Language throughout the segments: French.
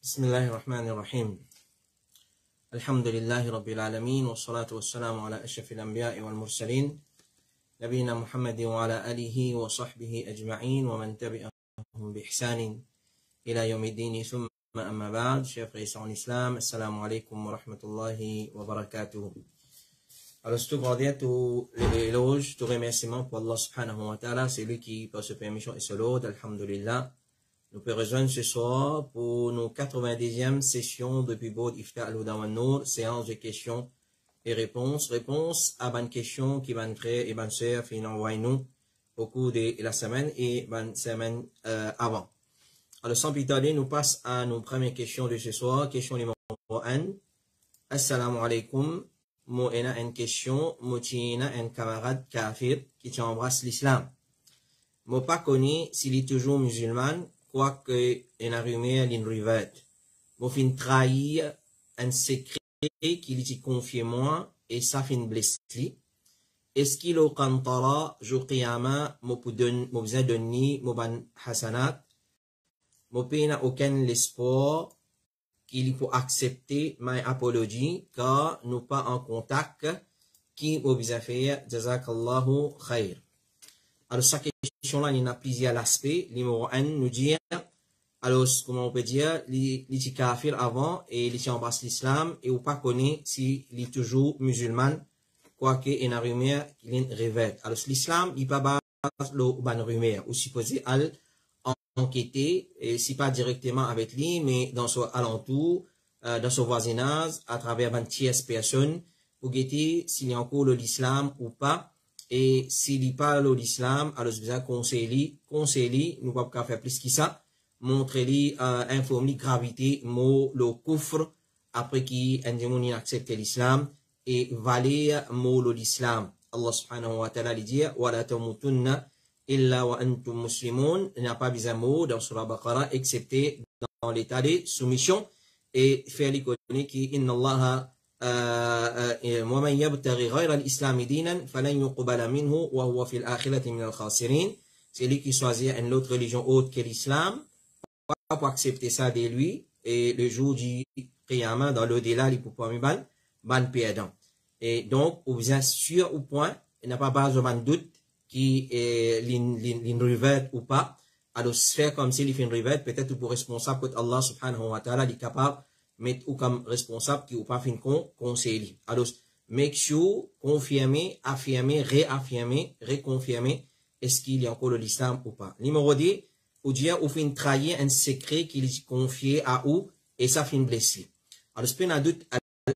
بسم الله الرحمن الرحيم الحمد لله رب العالمين والصلاة والسلام على أشرف الأنبياء والمرسلين نبينا محمد وعلى آله وصحبه أجمعين ومن تبعهم بإحسان إلى يوم الدين ثم أما بعد chers frères en islam assalamu alaikum wa rahmatullahi wa barakatuh. Alors tout grandir, tout l'éloge, tout remerciement pour Allah subhanahu wa ta'ala, c'est lui qui par sa permission et ce lot, alhamdulillah. Nous pouvons rejoindre ce soir pour nos 90e session depuis Bod Ifta al-Huda wa Nour, séance de questions et réponses. Réponse à bonne question qui van frère et bonne sœur fin envoie nous au cours de la semaine et bonne semaine avant. Alors sans plus tarder, nous passons à nos premières questions de ce soir. Question numéro 1. Assalamu alaikum. Moi, j'ai une question. Moi, j'ai un camarade kafir qui embrasse l'islam. Moi, pas connu s'il est toujours musulman. Quoique en arrivé à l'inrivet. Moi, fin trahir un secret qu'il dit confié moi et ça fin blessé. Est-ce qu'il au kantara, jour qiyama, moi besoin donner, moi ban hasanat, moi n'a aucun l'espoir qu'il faut accepter ma apologie car nous pas en contact qui au besoin faire, jazakallahu khair. Alors, sa question-là, il y a plusieurs aspects. Numéro 1, nous dire, alors, comment on peut dire, il est kafir avant et il embrasse l'islam et ou pas connaît s'il est toujours musulman, quoique il y a une rumeur qu'il est révèle. Alors, l'islam, il pas base le ban rumeur ou supposé al enquêter, et si pas directement avec lui, mais dans son alentour, dans son voisinage, à travers une tierce personne, pour guetter s'il y a encore l'islam ou pas. Et s'il parle l'islam, alors c'est bien conseiller, nous ne pouvons pas faire plus que ça, montrer-lui, informer gravité, mot, le coufre, après qu'il a accepté l'islam, et valer mot l'islam. Allah subhanahu wa ta'ala dit, wa la tamutunna illa wa antum muslimun, il n'y a pas besoin de mots dans Surah Baqarah, excepté dans l'état de soumission, et faire les connaître qui, inna Allah, ومن يبتغي غير الإسلام دينا فلن يقبل منه وهو في الآخرة من الخاسرين. C'est lui qui choisit une autre religion autre que l'islam, pas pour accepter ça de lui, et le jour du Qiyamah, dans l'au-delà, il peut pas me ban perdant. Et donc, vous êtes sûr au point, il n'y a pas besoin de doute qui est l'inrevert ou pas. Alors, faire comme s'il fait une revert, peut-être pour responsable que Allah subhanahu wa ta'ala est capable mettre ou comme responsable qui ou pas fin conseiller. Alors, make sure, confirmer, affirmer, réaffirmer, reconfirmer, est-ce qu'il y a encore l'islam ou pas. Numéro 2, ou dire, ou fin trahir un secret qu'il est confié à ou, et ça fin blessé. Alors, ce qu'on a doute,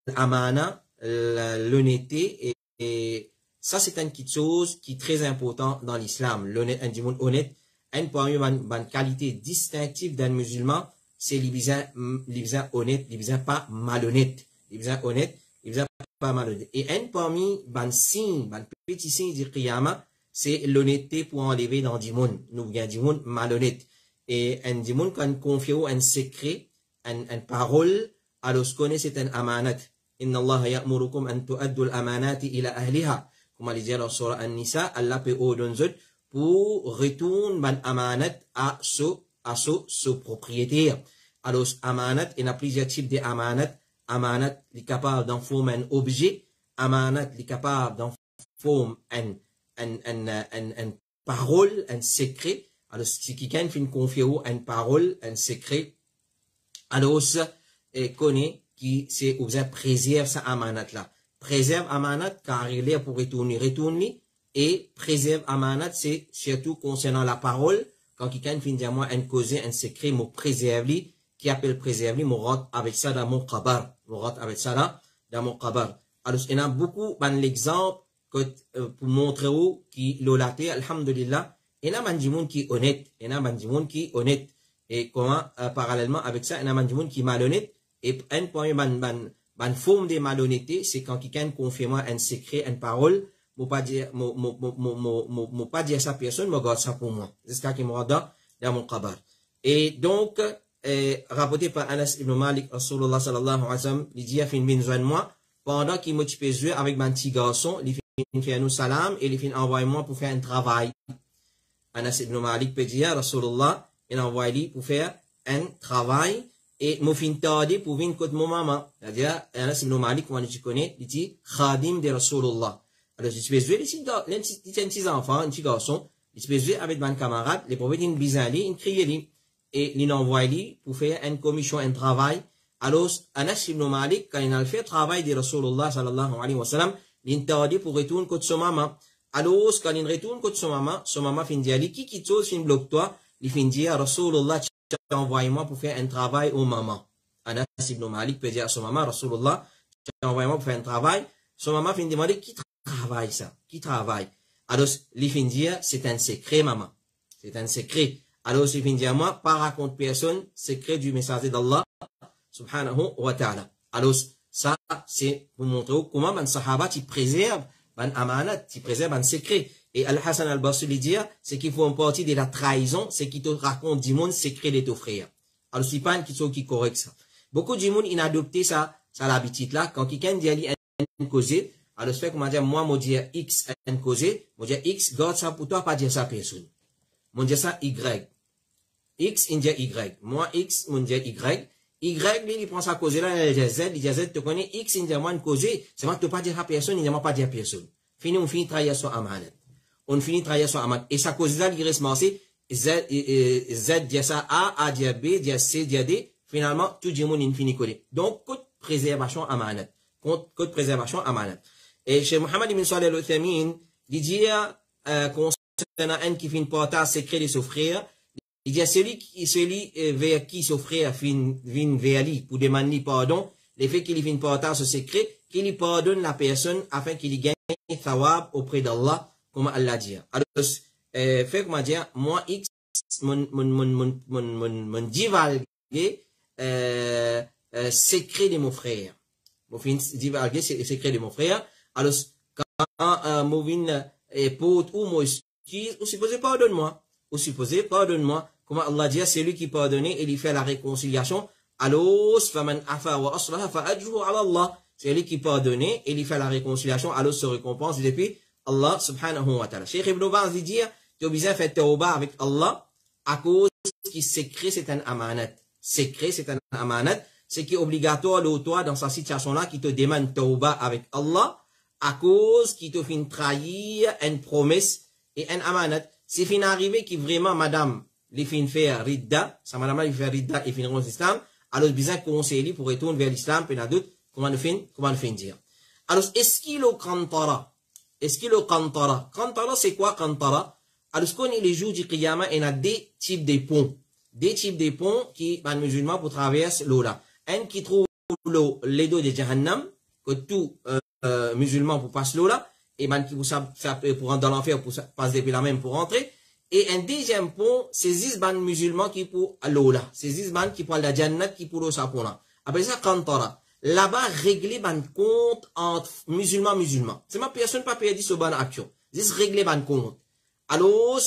l'amana, l'honnêteté, et ça, c'est une petite chose qui est très important dans l'islam. L'honnête, un dimanche honnête, une parmi une qualité distinctive d'un musulman, c'est les visins honnêtes, les visins pas malhonnêtes. Les visins honnêtes, les visins pas malhonnêtes. Et un parmi ban signe, ban petit signe du qiyama, c'est l'honnêteté pour enlever dans du monde. Nous gagnons du monde malhonnête. Et un du monde quand confie un secret, une parole, alors ce qu'on est, c'est un amanat. Inna Allah ya'murukum an tu'addu al-amanati ila ahliha. Comme il dit dans Surah An-Nisa, Allah peut ordonner pour retourner ban amanat à ce propriétaire. Alors, amanat, il y a plusieurs types d'amanat. Amanat, il est capable d'en former un objet. Amanat, il est capable d'en former une parole, un secret. Alors, si quelqu'un fait une confiance, une parole, un secret, alors, connaît qui c'est, ou bien préserve sa amanat là. Préserve amanat, car il est pour retourner, et préserve amanat, c'est surtout concernant la parole. Quand quelqu'un finit à moi un causé, un secret, mon préserve-li, qui appelle préserve-li, mon rentre avec ça dans mon qabar. Mon rentre avec ça là, dans mon qabar. Alors, il y en a beaucoup, l'exemple, pour montrer où, qui l'olaté, alhamdulillah, il y en a un monde qui est honnête. Il y en a un monde qui est honnête. Et comment, parallèlement avec ça, il y en a un monde qui est malhonnête. Et un point, forme de malhonnêteté, c'est quand quelqu'un confie moi un secret, une parole, moi pas dire ça personne, moi garde ça pour moi. C'est ce qui me rend dans mon qabar. Et donc, rapporté par Anas ibn Malik, Rasulullah sallallahu alayhi wa sallam, il dit, il fait une besoin de moi, pendant qu'il m'a joué avec mon petit garçon, il fait un salam, et il fait envoyer moi pour faire un travail. Anas ibn Malik peut dire, Rasulullah, il envoie lui pour faire un travail, et mou fin tade pour venir côté mon maman. C'est-à-dire, Anas ibn Malik, moi, je connais, il dit, khadim de Rasulullah. Alors, je suis joué, les petits enfants, les petits garçons, je suis joué avec mes camarades, les prophètes, ils bizarre, ils crient, et ils envoient pour faire une commission, un travail. Alors, Anas ibn Malik, quand il a fait le travail de Rasulullah, sallallahu alayhi wa sallam, il tade pour retourner côté son maman. Alors, quand il retourne côté son maman fin dire, qui quitte fin bloque toi, il fin dire, Rasulullah, envoie-moi pour faire un travail aux mamans. Anas ibn Malik peut dire à son maman, Rasulullah, envoie-moi pour faire un travail. Son maman fin demander, qui travaille ça? Qui travaille? Alors, il fin dire, c'est un secret, maman. C'est un secret. Alors, il fin dire, moi, pas raconte personne, secret du messager d'Allah, subhanahu wa ta'ala. Alors, ça, c'est pour montrer comment un sahaba, tu préserves un amanat, tu préserves un secret. Et Al-Hassan al-Basri dit, c'est qu'il faut en partie de la trahison, c'est qu'il te raconte du monde secret de ton frère. Alors, c'est pas une question qui correcte ça. Beaucoup de monde, ils ont adopté ça l'habitude là, quand quelqu'un dit un causé, alors, c'est fait comment dire, moi, moi, dire X, un causé, moi, dire X, garde ça pour toi, pas dire ça personne. Moi, dire ça Y. X, il dit Y. Moi, X, moi, dire Y. Y, lui, il prend sa causée là, il dit Z, te connaît, X, il dit moi, une causée, c'est moi, tu pas dire à personne, il dit moi, pas dire à personne. Fini, on finit trahir son amanat. On finit trahir son amanat. Et sa causée là, il reste marqué, Z dit ça A dit B, dit C, dit D, finalement, tout le monde, il finit collé. Donc, code préservation amanat. Code préservation amanat. Et chez Mohammed ibn Salih al-Uthamin, il dit, concernant un qui finit porter secret de son frère, il dit, celui vers qui son frère vient vers lui pour demander pardon, le fait qu'il finit porter ce secret, qu'il lui pardonne la personne afin qu'il gagne thawab auprès d'Allah, comme Allah dit. Alors, fait comment dire, moi, X, mon divulguer, secret de mon frère. Mon fin divulguer secret de mon frère. Alors, quand, mon vin, pote ou moi, ou supposé pardonne-moi. Ou supposé pardonne-moi. Comment Allah dit, c'est lui qui pardonne et il fait la réconciliation. Alors, faman afa wa aslaha fa ajruhu ala Allah. C'est lui qui pardonne et il fait la réconciliation. Alors, se récompense depuis Allah subhanahu wa ta'ala. Cheikh Ibn Baz dit dire, tu as besoin de faire tawbah avec Allah à cause qui secret c'est un amanat. Secret c'est un amanat. C'est qui est obligatoire de toi dans sa situation là qui te demande tawbah avec Allah à cause qui te fait trahir une promesse et un amanat. C'est fin arrivé qui vraiment madame les fin faire ridda, sa madame là il fait ridda et fin dans l'islam, alors besoin conseiller pour retourner vers l'islam puis la doute comment le fin dire. Alors est-ce qu'il est qantara? Est-ce qu'il est qantara? Qantara c'est quoi qantara? Alors ce qu'on est les jours du qiyamah, il y a des types de ponts. Des types de ponts qui les musulmans pour traverser l'eau là. Un qui trouve l'eau, les dos de Jahannam, que tout musulman pour passer l'eau là, et ben qui pour rentrer dans l'enfer, pour passer depuis la même pour rentrer. Et un deuxième pont, c'est 10 musulmans qui pour l'eau là. C'est 10 qui pour la Jannat qui pour l'eau ça pour là. Après ça, Qantara. Là-bas, régler ban compte entre musulmans. C'est ma personne pas perdu ce ban action. Juste régler ban compte. Alors,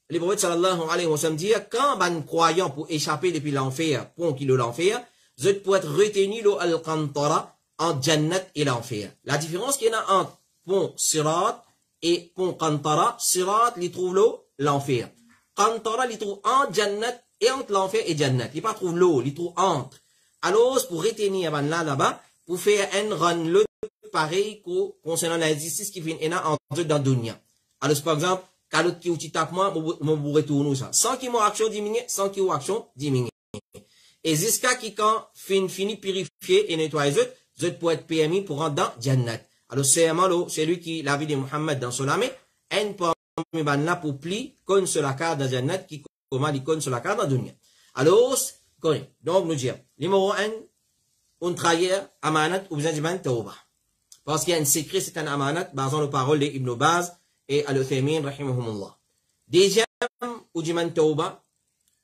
les prophètes sallallahu alayhi wa sallam dit, quand ban croyant pour échapper depuis l'enfer, pont qui est l'enfer, vous pouvez être retenu l'eau al-Qantara entre Jannat et l'enfer. La différence qu'il y a entre pont Sirat et pont Qantara, Sirat, il trouve l'eau, l'enfer. Qantara, il trouve entre Jannat et entre l'enfer et Jannat. Il pas trouve l'eau, il trouve entre. Alors, pour retenir là-bas, pour faire un run le pareil concernant la justice qui vient entre dans le dunya. Alors, par exemple, quand l'autre qui ou tape moi, vous retourne ça. Sans qu'il m'ait action diminuer, sans qu'il ait action diminuer. Et jusqu'à qui quand fini purifier et nettoyer les autres pour être permis pour rentrer dans Jannat. Alors, c'est lui qui, la vie de Muhammad dans son armée, un permis là pour pli, comme sur la carte dans Jannat, qui comment il comme sur la carte dans dunya. Alors, donc, nous disons, numéro 1, on trahit amanat ou besoin de tawbah. Parce qu'il y a un secret, c'est un amanat, basant les paroles d'Ibn Baz et Al-Uthaymin, rahimahumullah. Deuxième, ou diman tawbah,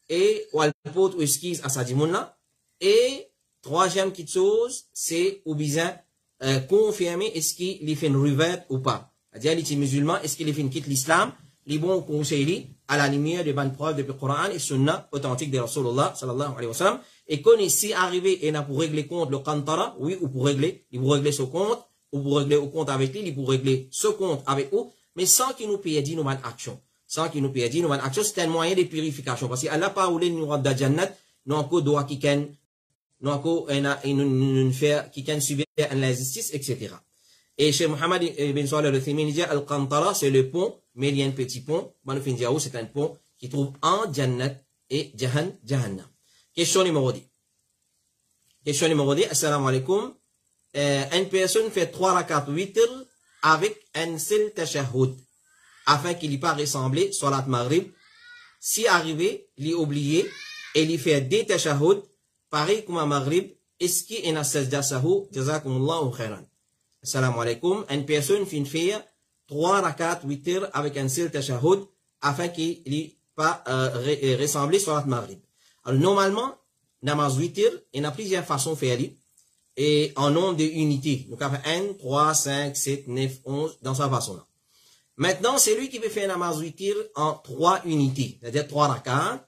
et ou al-pot ou esquisse à sa dimonna. Et troisième petite chose, c'est ou besoin confirmer est-ce qu'il fait une revert ou pas. C'est-à-dire, les musulmans, est-ce qu'il fait une quitte l'islam, les bons conseils à la lumière des bonnes preuves depuis le Coran et Sunna authentique de Rasulullah sallallahu alayhi wa sallam. Et qu'on est si arrivé et n'a pour régler compte le Qantara, oui, ou pour régler, il pour régler ce compte, ou pour régler au compte avec lui, il pour régler ce compte avec vous, mais sans qu'il nous perde nos bonnes actions. Sans qu'il nous perde nos bonnes actions, c'est un moyen de purification. Parce qu'Allah pas voulu nous rendre dans Jannat, nous encore doit qu'il nous fait qui can subir l'injustice, etc. Et chez Mohammed ibn Salih al-Uthaymin, il dit Al-Qantara, c'est le pont, mais il y a un petit pont. Manoufindiaou, c'est un pont qui trouve en Jannat et Jahannam. Question numéro 10. Question numéro 10. Assalamu alaikum. Une personne fait 3 rakat witr avec un seul tashahhud, afin qu'il n'y pas ressemblé Salat Maghrib. Si arrivé, il est oublié, et il fait des tashahhud, pareil comme à Maghrib, est-ce qu'il y a un sajda sahu? Jazakumullahu khairan. Assalamu alaikum. Une personne fait 3 rakat witr avec un seul tashahhud afin qu'il n'y pas ressembler sur la Maghrib. Alors normalement, namaz witr, il y a plusieurs façons de faire et en nombre d'unités. Donc on fait 1, 3, 5, 7, 9, 11 dans sa façon-là. Maintenant, c'est lui qui veut faire namaz witr en 3 unités, c'est-à-dire 3 rakat.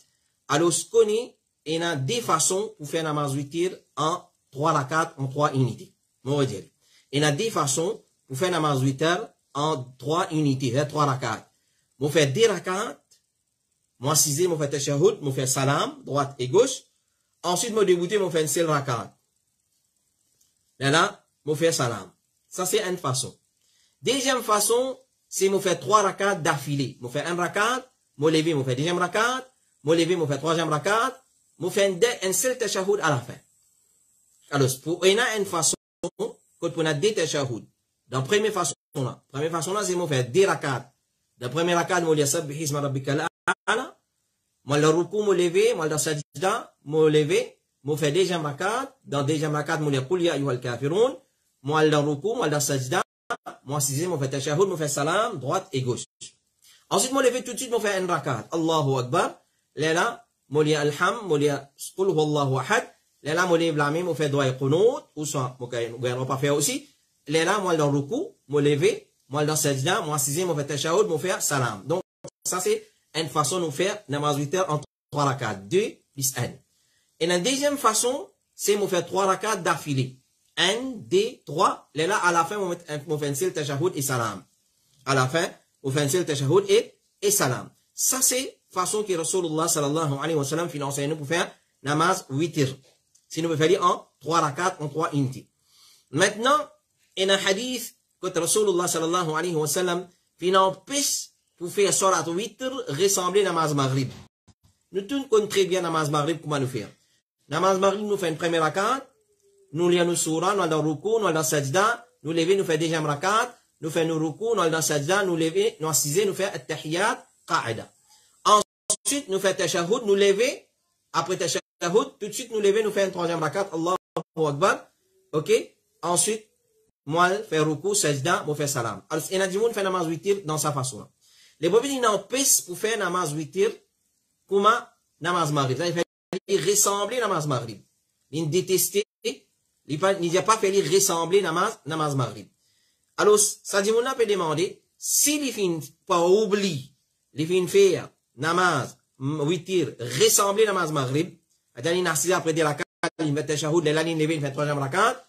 Alors ce qu'on est, il y a des façons pour faire namaz witr en 3 rakat en 3 unités. On va dire. Il y a des façons pour faire namaz witr en 3 unités, 3 rakat. On fait 2 rakat, moi 6e, on fait tashahhud, on fait salam, droite et gauche. Ensuite, on débouté, on fait un seul rakat. Là, on fait salam. Ça, c'est une façon. Deuxième façon, c'est on fait 3 rakat d'affilée. On fait un rakat, on lever, on fait deuxième rakat, on lever, on fait troisième rakat, on fait un seul tashahhud à la fin. Alors, pour il y a une façon, quand on a des tashahhud. Dans la première façon là, c'est on fait 2 rakat. Dans la première rakat, on dit sabbih isma rabbikal a'la. Moi le ruku, moi lever, moi le sajda, moi lever, moi fait deuxième rakat. Dans deuxième rakat, moi dit qul ya ayyuhal kafirun. Moi le ruku, moi le sajda, moi 6e, moi fait tashahhud, moi fait salam, droite et gauche. Ensuite, moi lever tout de suite, moi fait un rakat. Allahu akbar. Là, moi dit alham, moi dit qul huwallahu ahad. Là, moi lever la main, moi fait doigt et qunut, ou soit moi on pas faire aussi. Là, moi dans ruku, moi lever, moi dans sajda, moi 6e, moi fait tashahhud, moi fait salam. Donc ça c'est une façon de faire namaz witr en 3 rakats, 2 plus 1. Et la deuxième façon, c'est de faire 3 rakats d'affilée. 1, 2, 3. Là, à la fin, on fait un seul tashahhud et salam. À la fin, on fait un seul tashahhud et salam. Ça, c'est façon que Rasulullah sallallahu alayhi wa sallam finance nous pour faire namaz witr. Si nous pouvons faire en 3 rakats, en 3 unités. Maintenant, il y a un hadith que Rasulullah sallallahu alayhi wa sallam finance pour faire salat witr ressembler namaz maghrib. Nous tous connaissons très bien namaz maghrib comment nous faire. Namaz maghrib nous fait une première rakat, nous lisons nos surah, nous allons ruku, nous allons sajda, nous lever, nous fait deuxième rakat, nous fait nos ruku, nous allons sajda, nous lever, nous assisons, nous fait at-tahiyat, qa'ida. Ensuite, nous fait tashahhud, nous lever, après tashahhud, tout de suite nous lever, nous fait une troisième rakat, Allahu akbar, ok? Ensuite, moi, fait ruku, sajda, moi fait salam. Alors, il y a du monde fait namaz witr dans sa façon. Les prophètes, ils n'ont pas pour faire namaz witr, comme namaz maghrib. Il fait ressembler namaz maghrib. Il détestait, il n'a pas fait ressembler namaz maghrib. Alors, ça dit, on peut demander, si les fins pas oublier, les fins faire namaz witr, ressembler namaz maghrib, il n'a pas après des rakats, il met tashahhud, il levé, il fait troisième rakat.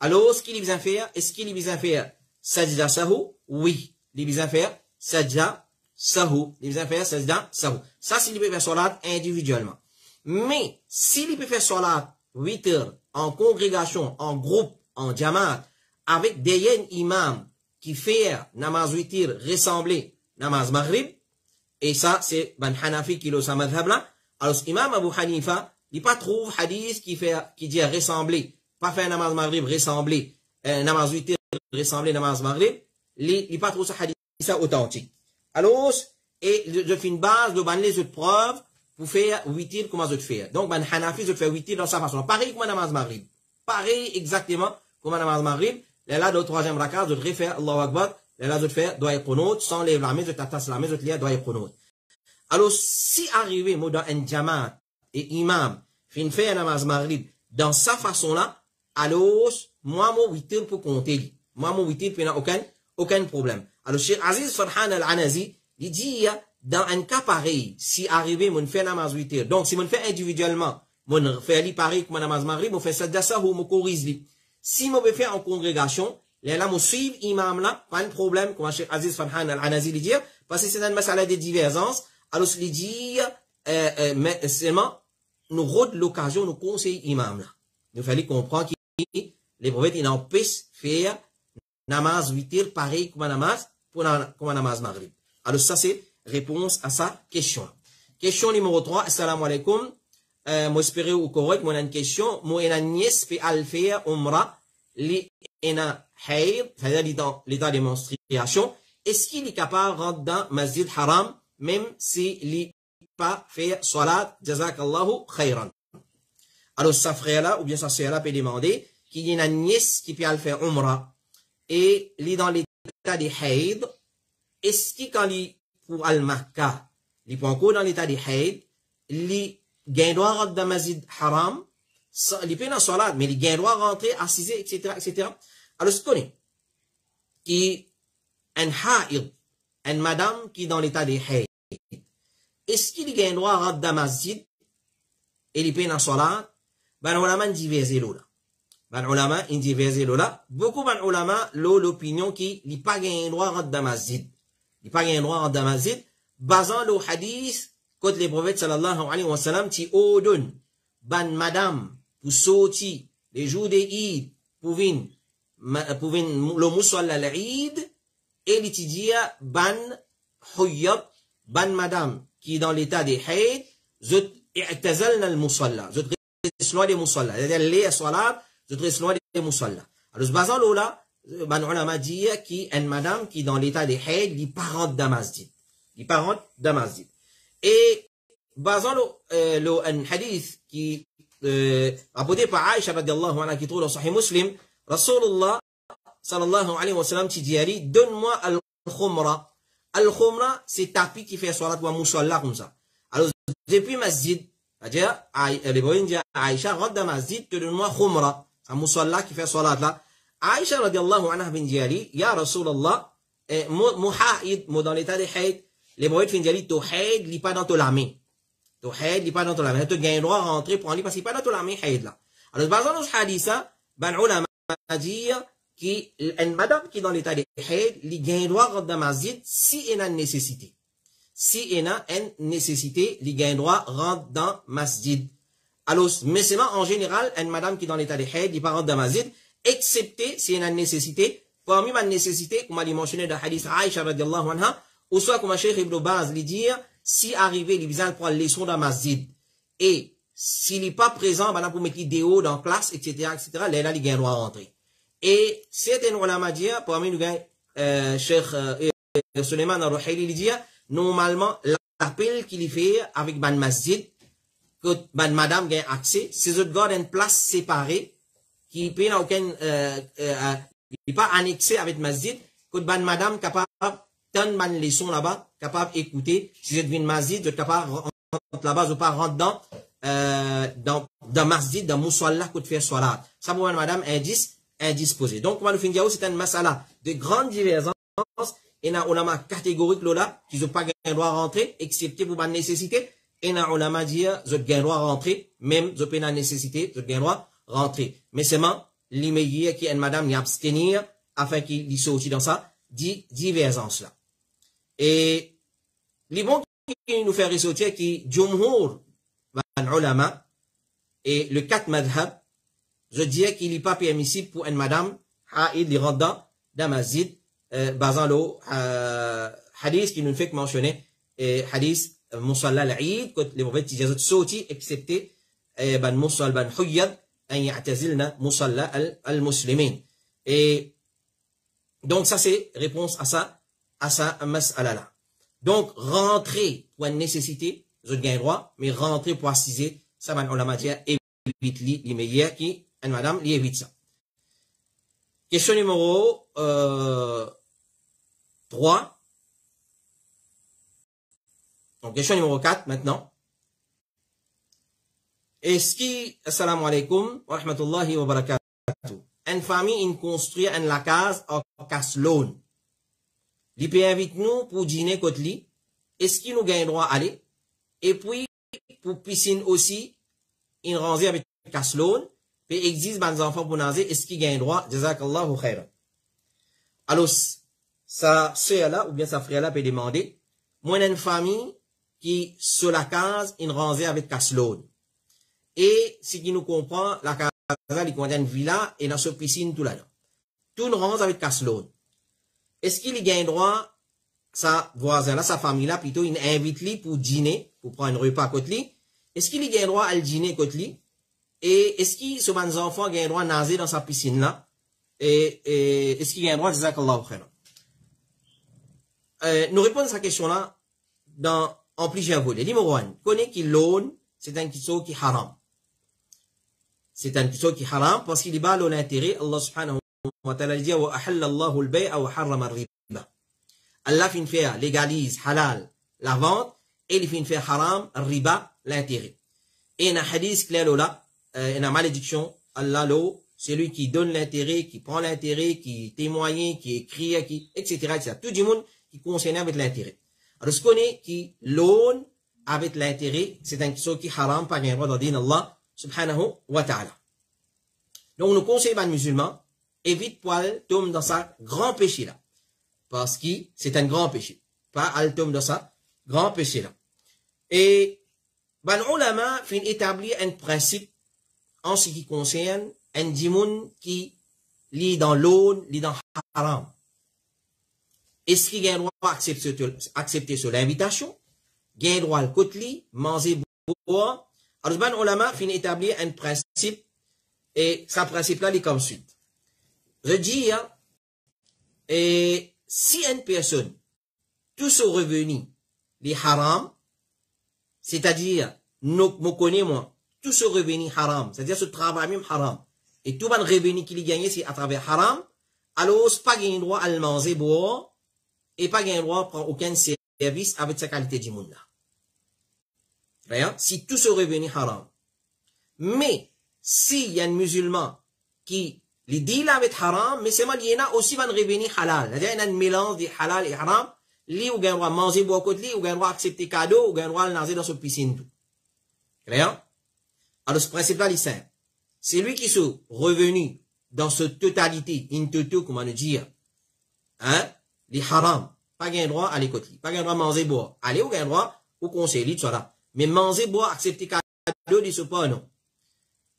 Alors, ce qu'il a faire, est-ce qu'il a faire sajda sahu? Oui. Il a faire sajda sahu. Il a faire sajda sahu. Ça, s'il peut faire salat individuellement. Mais, s'il peut faire salat witr en congrégation, en groupe, en jamaat, avec des imams qui fait namaz witr ressembler namaz maghrib, et ça, c'est ban Hanafi qui l'a sa madhab là. Alors, imam Abu Hanifa, il pas trouve hadith qui dit ressembler. Pas faire namaz maghrib ressembler, namaz witr ressembler namaz maghrib, il pas trop ça hadith ça authentique. Alors, et je fais une base de ban les autres preuves pour faire witr comment je fais. Donc, ban Hanafi, je fais witr dans sa façon. Pareil comme namaz maghrib. Pareil exactement comme namaz maghrib. Là, dans le troisième rakat, je devrais faire Allahu Akbar. Là, je fais doigt et qunut, sans lever la main, je t'attache la main, je te lis doigt et qunut. Alors, si arrivé, moi, dans un jamaat et imam, fin fait namaz maghrib dans sa façon-là, alors, moi, mon witr pour compter. Moi, mon witr, il n'y a aucun problème. Alors, Cheikh Aziz Farhan al-Anazi, il dit, dans un cas pareil, si arrivé, mon fait namaz witr, donc, si mon fait individuellement, mon fait pareil comme namaz maghrib, mon fait sajda sahu, mon corrige. Si mon fait en congrégation, là, mon suivre imam là, pas de problème, comme Cheikh Aziz Farhan al-Anazi dit, parce que c'est une masala de divergence, alors, il dit, seulement, nous rôde l'occasion, nous conseille imam là. Nous fallait comprendre que les prophètes, ils empêchent faire namaz witir pareil comme namaz, comme namaz maghrib. Alors ça, c'est réponse à sa question. Question numéro 3, assalamu alaikum. Moi, espérez ou correct, moi, une question. Moi, une nièce fait alfea umra, li ena hayd, c'est-à-dire dans l'état de menstruation. Est-ce qu'il est capable de rentrer dans masjid haram, même s'il n'est pas fait salat, jazakallahu khayran. Alors, sa frère là, ou bien sa sœur là, peut demander qu'il y a une nièce qui peut faire umra, et il est dans l'état de hayd. Est-ce qu'il, quand il pour al-Makkah, il peut encore dans l'état de hayd, il gagne droit rentrer dans masjid haram, il peut dans salat, mais il gagne droit rentrer, assiser, etc., etc. Alors, ce qu'on est, qui un haïd, une madame qui est dans l'état de haïd, est-ce qu'il gagne droit rentrer dans masjid, et il peut dans salat? Ben, ulama diversé là. Ben, ulama diversé là. Beaucoup ben ulama l'opinion qui n'a pas gagne droit rentrer dans masjid. Il pas gagne droit rentrer dans masjid, basant le hadith, quand les prophètes sallallahu alayhi wa sallam, qui ordonnent, ban madame, pour sortir, les jours des Eid, pour venir le musalla l'Eid, et l'étudia ban huyyab, ban madame, qui est dans l'état des hayd, zut i'tazalna al-musalla, zut reste loin des musalla, c'est-à-dire les salat, zut reste loin des musalla. Alors, basant là, ban ulama dit qui une madame qui est dans l'état des hayd, il parente dans masjid. Il parente dans masjid. Et, basant un hadith qui, rapporté par Aïcha radiallahu anha qui trouve dans Sahih Muslim, Rasulullah sallallahu alayhi wa sallam qui dit donne-moi al-khumra. Al-khumra, c'est tapis qui fait salat ou musalla comme ça. Alors, depuis masjid, c'est-à-dire, les boyens disent Aïcha rentre dans masjid, te donne-moi khumra. C'est un musalla qui fait salat là. Aïcha radiallahu anha bin diari, ya Rasulullah, muha'id, dans l'état de haïd, les boyens fin diari, to haïd, li pas dans la main. To haïd, li pas dans la main. Tu gagnes droit à rentrer pour en lui parce qu'il pas dans la main haïd là. Alors, basant sur ce hadith, ben ulama dit que une madame qui est dans l'état de haïd, li gagne droit à rentrer dans masjid si elle a une nécessité. Si elle a une nécessité, li gagne droit à rentrer dans masjid. Alors, mais c'est en général, une madame qui est dans l'état de haïd, li pas rentrer dans masjid, excepté si elle a une nécessité. Parmi ma nécessité, comme on l'a mentionné dans le hadith Aïcha radiallahu anha, ou soit comme Cheikh Ibn Baz lui dit, si arrivé, il vient prendre les leçons dans masjid, et s'il n'est pas présent, ben là, pour mettre l'idéo dans la classe, etc., là, il gagne droit à rentrer. Et certains ulama disent, parmi nous, Cheikh Suleiman al-Ruhaili, il dit, normalement, l'appel qu'il fait avec ban masjid, que ban madame gagne accès, c'est autres gars une place séparée, qui peut n'a aucun, il pas annexé avec masjid, que ban madame capable, tant ban leçon là-bas, capable d'écouter, si vous êtes venu masjid, vous êtes capable de rentrer là-bas, vous pas rentrer dans masjid, dans musalla, que de faire salat. Ça pour madame, indisposé. Donc, on va nous finir, c'est un masala de grande divergence, et na ulama catégorique là, qui n'ont pas gain droit à rentrer, excepté pour ma nécessité, et na ulama dire, vous gain droit à rentrer, même, vous avez la nécessité, vous gain droit à rentrer. Mais c'est moi, l'immédiat qui est une madame, y abstenir, afin qu'il y sorti dans ça, divergence là. Et, les bons qui nous fait ressortir qui, Jumhur, ulama, et le 4 madhab, je dirais qu'il n'est pas permissible pour une madame, haïd, de rentrer dans masjid, basant le hadith qui nous fait mentionner, hadith musalla al-Eid, que les prophètes disent sorti, excepté, ban musalla, ban huyyad, an ya'tazilna musalla al-muslimin. Et, donc ça c'est réponse à ça mas'ala là. Donc, rentrer pour une nécessité, je gagne droit, mais rentrer pour assiser, ça ban ulama dit, évite l'immédiat qui, une madame, il évite ça. Question numéro 3. Donc, question numéro 4 maintenant. Est-ce que, assalamu alaikum wa rahmatullahi wa barakatuh, une famille, une construit une la case en casse-loan. Il peut inviter nous pour dîner côté li. Est-ce qu'il nous gagne droit à aller? Et puis, pour piscine aussi, il range avec casse-loan. Puis existe des enfants pour nager, est-ce qu'il gagne droit? Jazakallahu khairan. Alors, sa sœur là, ou bien sa frère là peut demander, moi, j'ai une famille qui, sur la case, il range avec casse-loan. et ce qui nous comprend, la casa, il contient une villa, et dans ce piscine, tout là-dedans. Tout nous rend avec casse-load. Est-ce qu'il y gagne droit, sa voisin là, sa famille là, plutôt, il invite lui pour dîner, pour prendre un repas à côté lui. Est-ce qu'il y gagne droit à le dîner à côté lui? Et est-ce qu'il, ce bon enfant, gagne droit à nager dans sa piscine là? Et est-ce qu'il gagne droit, jazakallahu khairan? Nous répondons à cette question-là en plusieurs volets. Numéro 1, connaît qu'il l'aune, c'est un question qui haram. C'est un question qui haram parce qu'il y a l'intérêt. Allah subhanahu wa ta'ala dit wa ahallallahu al-bay'a wa harrama ar-riba. Allah fait légalise halal la vente et il fait haram riba l'intérêt. Et dans un hadith clair là, une malédiction, Allah l'eau, c'est lui qui donne l'intérêt, qui prend l'intérêt, qui témoigne, qui écrit, qui etc., etc. Tout le monde qui concerne avec l'intérêt. Alors ce qu'on est qui l'aune avec l'intérêt, c'est un question qui haram par un droit de din Allah subhanahu wa ta'ala. Donc nous conseillons aux musulmans, évite poil tombe dans sa grand péché là. Parce que c'est un grand péché. Pas al tombe dans sa grand péché là. Et ban ulama fin établir un principe en ce qui concerne un dimoun qui lit dans l'aune, lit dans haram. Est-ce qu'il y a un droit à accepter sur l'invitation? Il y a un droit à le côté, manger, boire. Alors, ban ulama fin établir un principe et ce principe-là est comme suite. Je dis, et si une personne, tout son revenu, les haram, c'est-à-dire, nous connaissons moi, tout ce revenu haram, c'est-à-dire ce travail même haram, et tout le revenu qu'il a gagné, c'est à travers haram, alors, c'est pas gagné droit à le manger, boire, et pas gagné droit à prendre aucun service avec sa qualité du monde là. Si tout ce revenu haram. Mais, s'il y a un musulman qui les deal avec haram, mais c'est mal, il y en a aussi un revenu halal. C'est-à-dire, il y a un mélange de halal et haram. Lui, ou gagne droit à manger, boire côté, ou gagne droit à accepter cadeau, ou gagne droit à nager dans son piscine tout. Clair? Alors, ce principe-là, il est simple. C'est lui qui se revenu dans sa totalité, in toto, comment le dire, les haram. Pas gagne droit à l'écoute, pas gagne droit à manger, boire. Allez, ou gagne droit au conseil, lui, soit là. Mais manger, boire, accepter cadeau, il se pas, non.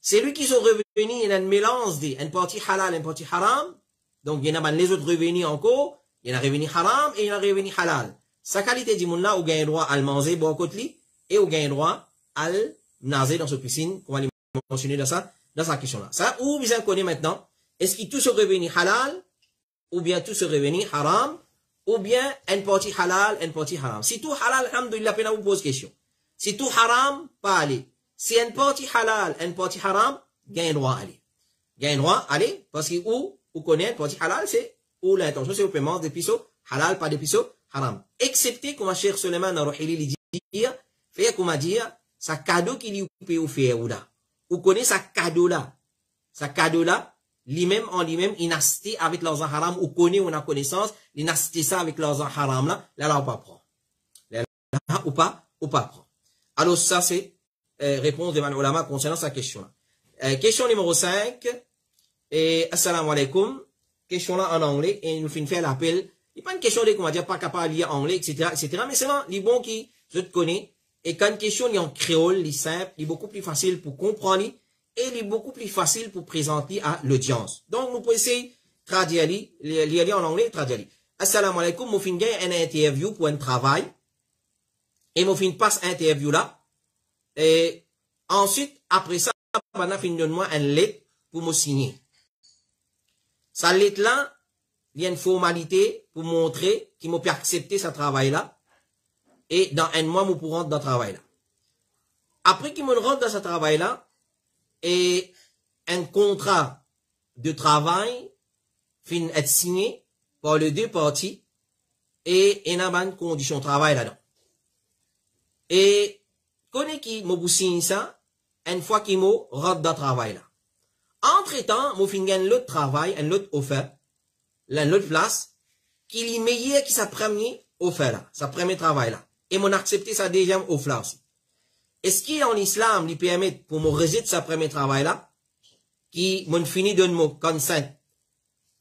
C'est lui qui sont revenus, il y a un mélange d'une partie halal et une partie haram. Donc, il y en a les autres revenus encore. Il y en a revenu haram et il y en a revenu halal. Sa qualité du monde là, où gagne droit à le manger, boire côté, et où gagne droit à le nager dans sa piscine, qu'on va les mentionner dans sa question là. Ça, ou bien connaît maintenant, est-ce qu'il tout se revenu halal, ou bien tout se revenu haram, ou bien une partie halal, une partie haram. Si tout halal, alhamdoulilah, peine à vous poser question. Si tout haram, pas aller. Si une partie halal, une partie haram, gagne droit à aller. Gagne droit à aller, parce que ou connaît une partie halal, c'est ou l'intention, c'est au paiement des pisos halal, pas des pisos haram. Excepté, comme Cheikh Suleiman Narouhili dit, fait comme dire, sa cadeau qu'il lui peut ou faire ou là. Ou connaît sa cadeau là. Sa cadeau là, lui-même, en lui-même, il n'a cité avec l'argent haram, ou connaît, ou n'a connaissance, il n'a cité ça avec l'argent haram là, là, on pas prendre. Là, ou pas prendre. Alors, ça, c'est, réponse de Manu Ulama concernant sa question là. Question numéro 5. Et assalamu alaikum. Question là en anglais. Et nous finissons faire l'appel. Il n'y a pas une question de, comment dire, pas capable de lire anglais, etc., etc. Mais c'est là, les bons qui, je te connais. Et quand une question est en créole, il est simple, il est beaucoup plus facile pour comprendre, et il est beaucoup plus facile pour présenter à l'audience. Donc, nous pouvons essayer de traduire, lire en anglais, traduire. Assalamu alaikum. Nous finissons une interview pour un travail. Et nous finissons passe interview là. Et ensuite, après ça, on a fini de moi une lettre pour me signer. Sa lettre là, il y a une formalité pour montrer qu'il m'a pu accepter ce travail là. Et dans un mois, je pourrai rentrer dans ce travail là. Après qu'il me rentre dans ce travail là, et un contrat de travail finit être signé par les deux parties et il y a une condition de travail là-dedans. Et connaît qui m'a signé ça, une fois qu'il m'a rentre dans le travail là. Entre-temps, m'a fait un autre travail, un autre offert, une autre place, qui est meilleur que sa première offert là, sa premier travail là. Et m'a accepté sa deuxième offre là aussi. Est-ce qu'en islam, il permet pour me rejeter sa premier travail là, qui m'a fini de mon consent,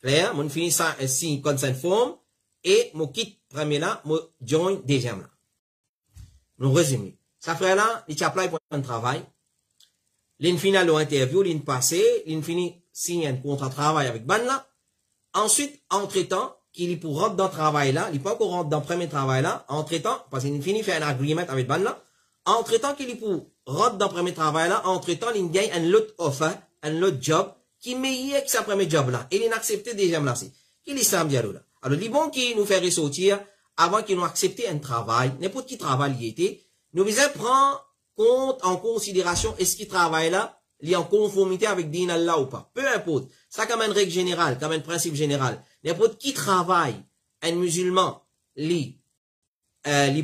clair, m'a fini ça, si consent form, et m'a quitte premier là, m'a join deuxième là. Nous résumons. Ça fait là, il apply pour un travail. L'infini l'interview, l'inpassé, l'infini signe un contrat de travail avec ban là. Ensuite, entre-temps, qu'il est pour rentrer dans le travail là, il n'est pas encore rentre dans le premier travail là, entre-temps, parce qu'il finit fait un agreement avec ban là, entre-temps qu'il est pour rentrer dans le premier travail là, entre-temps, il gagne un autre offre, un autre job, qui est meilleur que sa premier job là. Et il a accepté déjà là, c'est. Qu'il est samedi là. Alors, il est bon qu'il nous fait ressortir, avant qu'il nous accepte un travail, n'importe qui travail il était, nous devons prendre compte en considération est-ce qu'il travaille là, il est en conformité avec din Allah ou pas. Peu importe. Ça comme une règle générale, comme un principe général. N'importe qui travaille, un musulman, li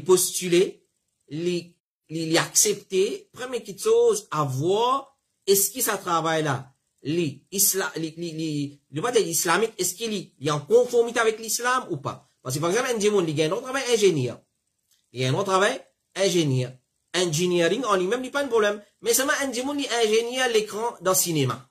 postuler, li accepter, première petite chose à voir, est-ce qu'il ça travaille là, islamique, est-ce qu'il est en conformité avec l'islam ou pas? Parce que par exemple, un démon, il y a un autre travail ingénieur. Il y a un autre travail ingénieur. Engineering en lui-même, il n'y a pas de problème. Mais seulement un démon, il est ingénieur l'écran dans le cinéma.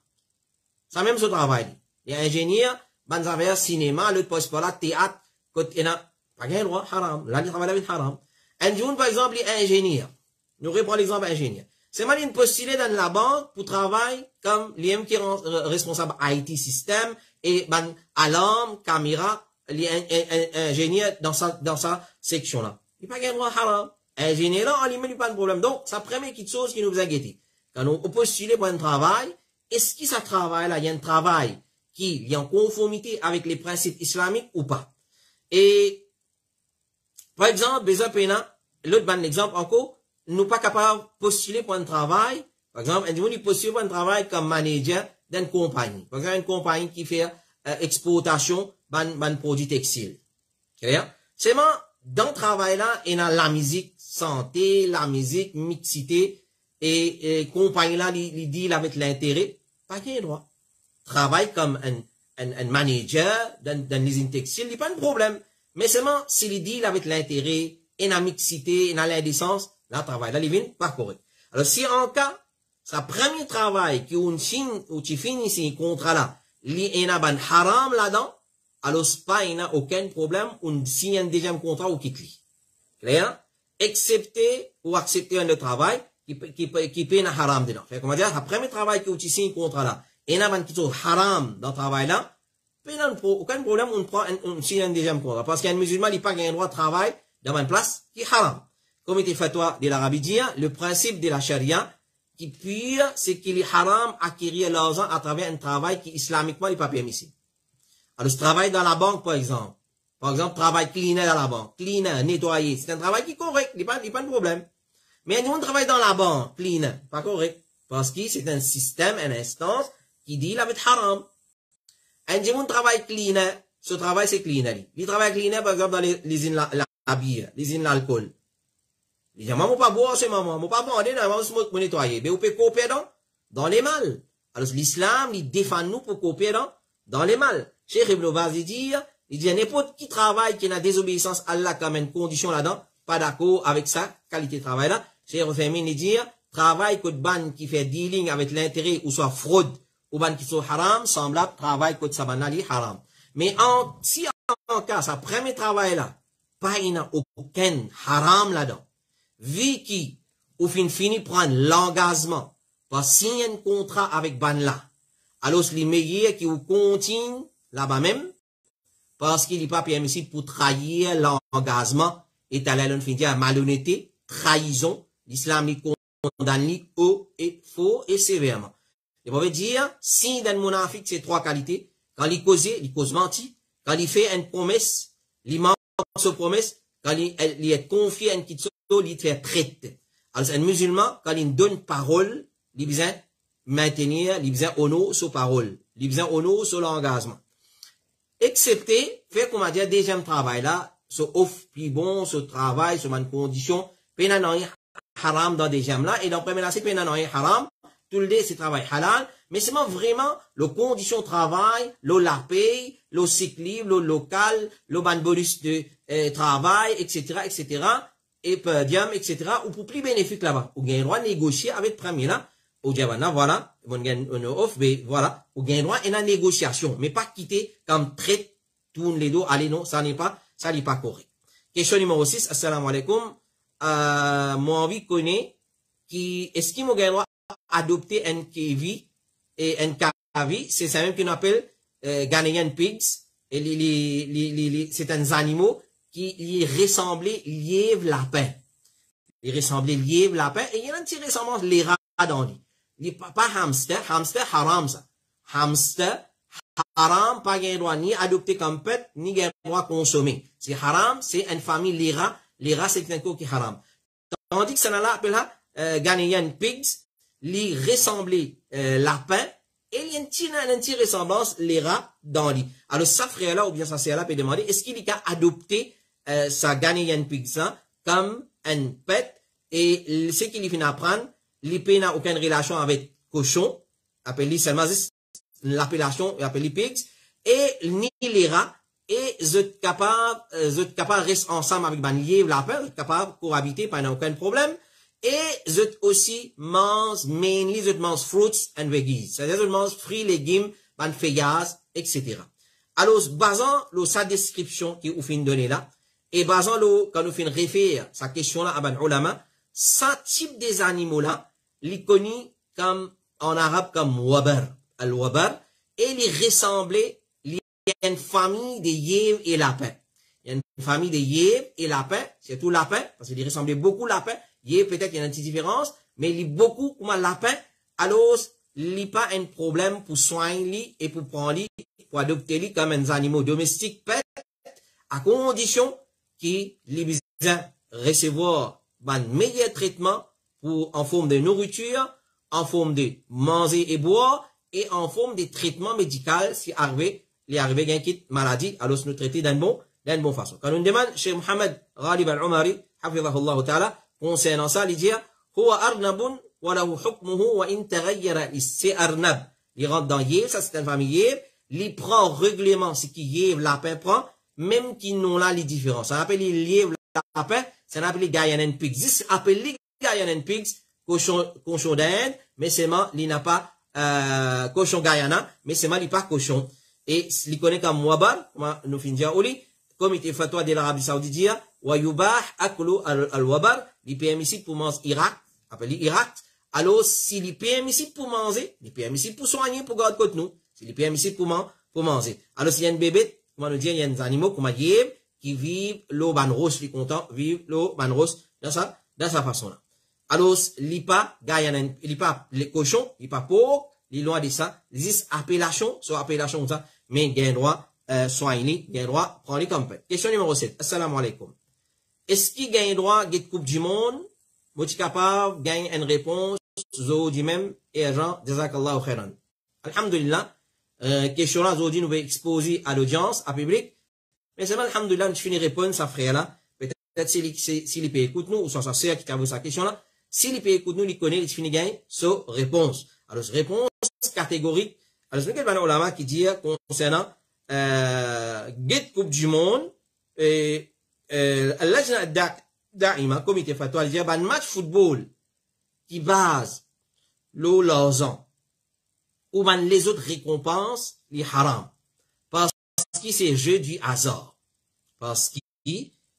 Ça même ce travail. Il y a un ingénieur, ban travail cinéma, l'autre poste par là, théâtre, côté, il n'a pas de droit, haram. Là, il travaille avec haram. Un démon, par exemple, il est ingénieur. Nous reprenons l'exemple ingénieur. C'est mal une postulé dans la banque pour travailler comme l'IM qui est responsable IT système et ban alarme, caméra, ingénieur dans sa section là. Il n'y a pas de droit haram. Ingénieur là, en lui-même, il n'y a pas de problème. Donc, ça première petite chose qui nous a guetté. Quand on postule pour un travail, est-ce que ça travaille là, il y a un travail qui est en conformité avec les principes islamiques ou pas? Et, par exemple, l'autre bon exemple encore, nous pas capables de postuler pour un travail. Par exemple, il postule pour un travail comme manager d'une compagnie. Par exemple, une compagnie qui fait exportation de produits textiles. C'est moi, dans le travail là, il y a la musique santé, la musique mixité, et compagnie là, il dit avec l'intérêt, pas qu'il y ait droit. Travaille comme un manager dans l'usine textile, il n'y a pas de problème. Mais seulement, s'il dit avec l'intérêt, et la mixité, et l'indécence, là, travail là, il vient pas correct. Alors, si en cas, sa premier travail, qui tu finis ce contrat là, il y a un haram là-dedans, alors, pas, il n'y a aucun problème, on signe un deuxième contrat ou quitte-lui. Clair? Excepté ou accepter un autre travail qui paye un haram dedans. Fait comment dire, le premier travail que tu signes un contrat là, et il y a un haram dans le travail là, aucun problème, on signe un deuxième contrat. Parce qu'un musulman, il n'a pas un droit de travail dans une place qui est haram. Comme était fatwa de l'Arabie dit, le principe de la charia, qui pire, c'est qu'il est haram acquérir l'argent à travers un travail qui islamiquement n'est pas permissible. Alors, ce travail dans la banque, par exemple. Par exemple, travail cleaner dans la banque. Cleaner, nettoyer. C'est un travail qui est correct. Il n'y a pas de problème. Mais nous, on travaille dans la banque. Cleaner. Pas correct. Parce que c'est un système, une instance qui dit avec haram. Un monde travaille cleaner. Ce travail, c'est cleaner. Il travaille cleaner, par exemple, dans l'usine la bière, l'usine l'alcool. Il dit, maman, pas boire, c'est maman. Moi, pas boire, maman, c'est nettoyer. Mais vous pouvez copier dans les mal. Alors, l'islam, il défend nous pour copier dans les mal. Cheikh Ibn Baz dit, n'importe qui travaille qui a désobéissance à Allah comme une condition là-dedans, pas d'accord avec sa qualité de travail là. Cheikh Rufaymin dit, travail que ban qui fait dealing avec l'intérêt ou soit fraude, ou ban qui soit haram, semblable travail que sabanali haram. Mais si en cas, sa premier travail là, pas il n'a aucun haram là-dedans. Vu qui, au fini prendre l'engagement, pour signer un contrat avec ban là, alors les meilleurs qui vous continuent là-bas même, parce qu'il n'est pas permissible pour trahir l'engagement, et à la fin dire malhonnêteté, trahison, l'islam les condamne haut et faux et sévèrement. Il veut dire, si dans le monafik, c'est trois qualités, quand il cause menti, quand il fait une promesse, il manque sa promesse, quand il est confié à une petite chose, il fait traite. Alors, un musulman, quand il donne parole, il besoin maintenir, il besoin honneur sur parole, il besoin honneur sur l'engagement. Excepté, fait qu'on va dire, deuxième travail là, ce offre plus bon, ce travail, ce bonne condition, pénal haram dans deuxième là, et dans le premier là, c'est pénal haram, tout le dé, c'est travail halal, mais c'est vraiment, le condition de travail, la paye, le cycle libre, le local, le ban bonus de travail, etc., et per diem, etc., ou pour plus bénéfique là-bas. Ou gagne droit de négocier avec le premier là, ou dire, voilà, on gagne une offre, mais voilà, ou gagne droit et la négociation, mais pas quitter comme traite, tourne les dos, allez, non, ça n'est pas correct. Question numéro 6, assalamu alaikum, mon envie connaît, est-ce qu'il me gagne droit adopté un KV et un KV, c'est ça même qu'on appelle Ghanaian pigs, et c'est un animal qui ressemble lièvre lapin. Il ressemble lièvre lapin, et il y a un petit ressemblance les rats dans lui. Il pas hamster, hamster haram ça. Hamster haram, pas gain droit ni adopter comme pet, ni gain droit consommer. C'est haram, c'est une famille les rats c'est un coup qui est haram. Tandis que ça là appelle Ghanaian pigs, li ressemble lapin, et il y a une petite ressemblance les rats dans lui. Alors sa frère là ou bien sa sœur là peut demander est-ce qu'il a adopté sa Ghanaian pigs là comme un pet, et ce qu'il vient apprendre, il n'a aucune relation avec cochon, appelle seulement l'appellation, appelle pigs, et ni les rats, et vous êtes capable de rester ensemble avec ban lièvre lapin, vous êtes capable de cohabiter, pas aucun problème, et vous êtes aussi mainly vous mangez fruits and veggies, c'est-à-dire vous mangez fruits, légumes, ban feuillage, etc. Alors, basant sa description qui vous fait donner là, et basant quand nous fait référer sa question là à ban ulama, ça type des animaux là, les connus comme, en arabe comme wabar, al-wabar, et il ressemblait, il y a une famille de lièvres et lapins. Il y a une famille de lièvres et lapins, surtout lapins, parce qu'il ressemblait beaucoup lapin. Lièvre, peut-être il y a une petite différence, mais il est beaucoup comme un lapin, alors, il n'y a pas un problème pour soigner et pour prendre lui, pour adopter lui comme un animal domestique pet, à condition qu'il ait besoin recevoir un meilleur traitement en forme de nourriture, en forme de manger et boire, et en forme de traitement médical, si il arrive une maladie, alors nous traiter d'une bonne façon. Quand on demande chez Mohamed Ghalib al-Umari, hafidhahullah ta'ala, concernant ça, il dit, huwa arnabun wa lahu hukmuhu wa in taghayyara, c'est arnab. Il rentre dans Yév, ça c'est une famille Yév, il prend régulièrement ce qui Yév, lapin prend, même qui n'ont là les différences. Ça appelle les Yév, lapin, ça appelle les Ghanaian pigs. Ça appelle les Ghanaian pigs, cochon d'Inde, mais c'est mal, il n'a pas, cochon Guyana, mais c'est mal, il pas cochon. Et, il connaît comme wabar, nous finissons au lit, comme il était fatwa de l'Arabie Saoudite, dire, wa yubah aklu al-wabar, il est permissible pour manger Irak, appelé Irak. Alors, s'il est permissible pour manger, il est permissible pour soigner, pour garder côté nous. S'il est permissible pour manger. Alors, s'il y a un bébé, comment nous dire, il y a des animaux, comme Yéb, qui vivent l'eau banros, les contents, vivent l'eau banros, dans sa façon-là. Alors, il pas Guyana, il pas les cochons, il pas porc, il loin de ça, il existe appellation, soit appellation comme ça, mais il y a un droit, soigner, il y a un droit, prendre les comme pet. Question numéro 7. Assalamu alaikum. Est-ce qu'il y a un droit, de coupe du monde, moi-tu capable, gagne une réponse, Zodi même, et agent, jazakallahu khairan. Alhamdulillah, question là, Zodi nous va exposer à l'audience, à public, mais c'est mal, alhamdulillah, nous finis répondre, sa frère là, peut-être s'il peut écouter nous, ou soit sa sœur qui t'a vu sa question là, s'il peut écouter nous, il connaît, il finit gagne, so, réponse. Alors, réponse catégorique, alors, c'est quel ulama qui dit, concernant, get coupe du monde, et, l'ajna da'ima, comité fatwa, il dit, ban match football, qui base, l'argent, ou ban les autres récompenses, les haram. Parce que c'est jeu du hasard. Parce que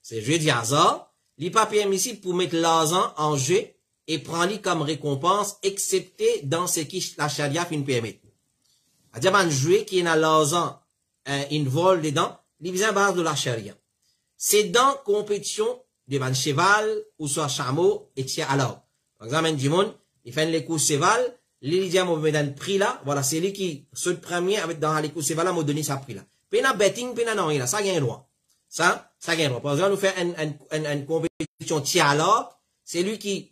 c'est jeu du hasard, il n'est pas permissible pour mettre l'argent en jeu et prendre comme récompense, excepté dans ce qui la charia finit permet. C'est-à-dire, ban jouet qui est dans l'argent, une vol dedans, il vient à base de la charia. C'est dans compétition de ban cheval, ou soit chameau, et tiens alors. Par exemple, du monde, il fait les coups cheval, il dit à moi, dans le prix là, voilà, c'est lui qui, ce premier, avec dans les coups cheval là, m'a donné sa prix là. Pena betting, pena non, là, ça gagne droit. Ça gagne droit. Par exemple, nous fait une compétition tiens alors, c'est lui qui,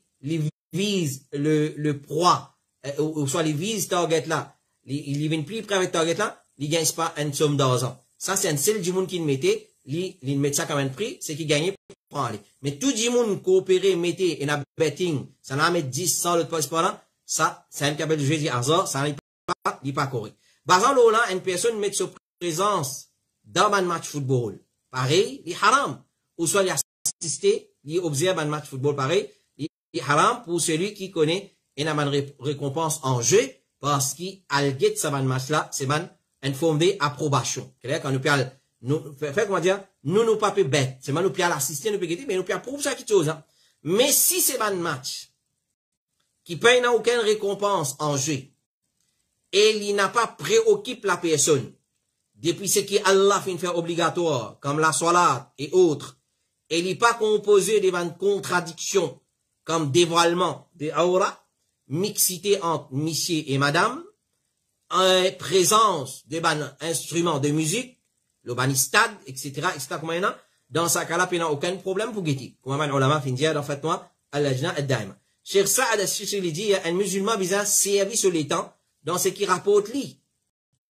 vise le proie, ou soit il vise target là, il vient plus près avec target là, il gagne pas une somme d'argent. Ça, c'est un seul du monde qui le mettait, il met ça comme un prix, c'est qui gagne pour aller. Mais tout du monde coopérer, mettez, et na betting, ça n'a met 10, 100, l'autre pas par là, ça, c'est un cabel de jeu hasard, ça n'est pas correct. Par exemple, là, une personne met sa présence dans un match football, pareil, il est haram. Ou soit il assisté, il observe un match football, pareil, il est haram pour celui qui connaît une récompense en jeu, parce qu'il a le guet de ce match là, c'est une forme d'approbation. C'est-à-dire, quand nous parlons, comment dire, nous pas bête. C'est mal, nous pas l'assister, nous pas guetter, mais nous pas prouver ça quelque chose, hein. Mais si c'est un match, qui paye n'a aucune récompense en jeu, et il n'a pas préoccupé la personne, depuis ce qui Allah fait faire obligatoire, comme la salat et autres, et il n'est pas composé de contradictions, comme dévoilement des aura, mixité entre monsieur et madame, présence de instruments de musique, le banistad, etc., dans ce cas-là, il n'y a aucun problème pour guetter. Comme les ulama fin dire dans fatwa al-lajna ad-daima. Cheikh Saad al-Shisili dit, un musulman visa servi sur les temps dans ce qui rapporte lui.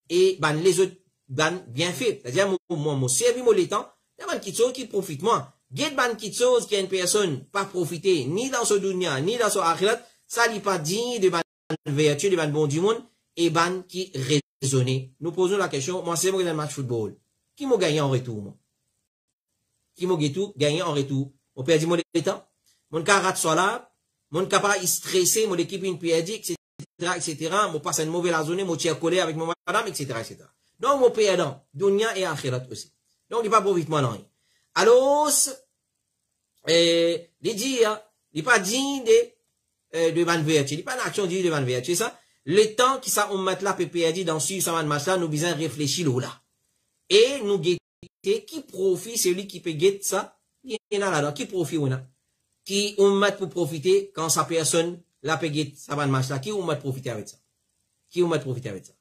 Et les autres bien fait. C'est-à-dire, moi, servi moi les temps, il y a quelque chose qui profite moi. Get quelque chose qui a une personne pas profiter, ni dans ce dunya, ni dans ce akhirat, ça n'est pas digne de vertu, de bon du monde, et qui raisonner. Nous posons la question, moi, c'est moi qui dans le match football. Qui m'a gagné en retour, moi? Qui m'a gagné en retour? On perd mon temps, mon carat soit là, mon capable stressé, mon équipe une perdu, etc., etc., mon passe une mauvaise la zone, mon tir collé avec mon madame, etc., etc. Donc, mon perdant, dunya et akhirat aussi. Donc, il n'est pas profite moi, non. Alors, les dire, il n'est pas digne de ban vertu, il n'est pas une action digne de ban vertu, ça. Le temps qui ça, on met là, peut perdre dans ce ça, là, nous besoin réfléchir là. Et nous guetter, qui profite, celui qui peut guetter ça, il y en a là-dedans, qui profite, on a. Qui on met pour profiter, quand sa personne, la peut guetter, ça va marcher là, qui on met profiter avec ça? Qui on met profiter avec ça?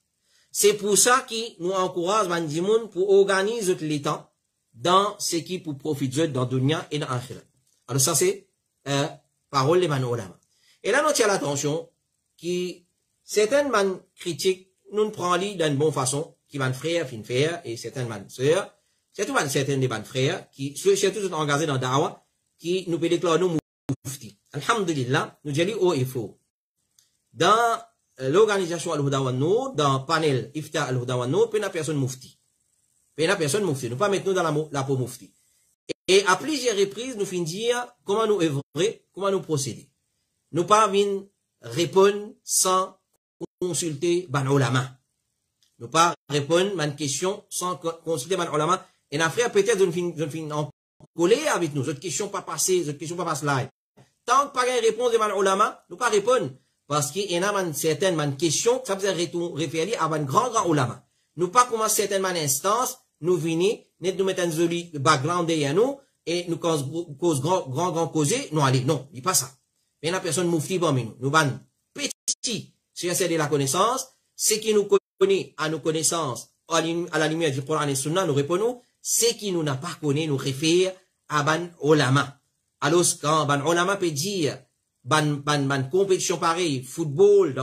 C'est pour ça qui nous encourage, Bandimoun, pour organiser les temps dans ce qui pour profiter dans dunya et dans akhirat. Alors ça, c'est, parole de Banu Ulama. Et là, nous tient l'attention, qui, certaines man critiques, nous prenons d'une bonne façon, qui van frère, fin frère, et certaines man sœurs, surtout certaines des ban frères, qui, surtout sont engagés dans Dawa, qui nous peut déclarer nous moufti. Alhamdulillah, nous disons haut et faux. Dans l'organisation Al-Huda wa Nour, dans le panel Ifta Al-Huda wa Nour, il y a personne moufti. Il y a personne moufti. Nous pas mettre nous dans la peau moufti. Et à plusieurs reprises, nous finissons dire comment nous œuvrer, comment nous procéder. Nous pas venir répondre sans consulter ban ulama. Nous pas répondre à une question sans consulter ban ulama. Et nos frères peut-être je fin en coller avec nous. Cette question pas passer, cette question pas passer là. Tant que pas une réponse de ban ulama, nous pas répondre parce qu'il y en a certaines questions, ça veut référer à un grand ulama. Nous pas commencer certaines instances, nous venir, nous mettre un joli background derrière nous, et nous cause grand causer, nous aller. Non, il pas ça. Mais la personne moufti parmi nous. Nous ban petit, c'est de la connaissance, ce qui nous connaît à nos connaissances, à la lumière du Coran et Sunna, nous répondons, ce qui nous n'a pas connu, nous réfère à ban ulama. Alors, quand ban ulama peut dire, ban compétition pareille, football,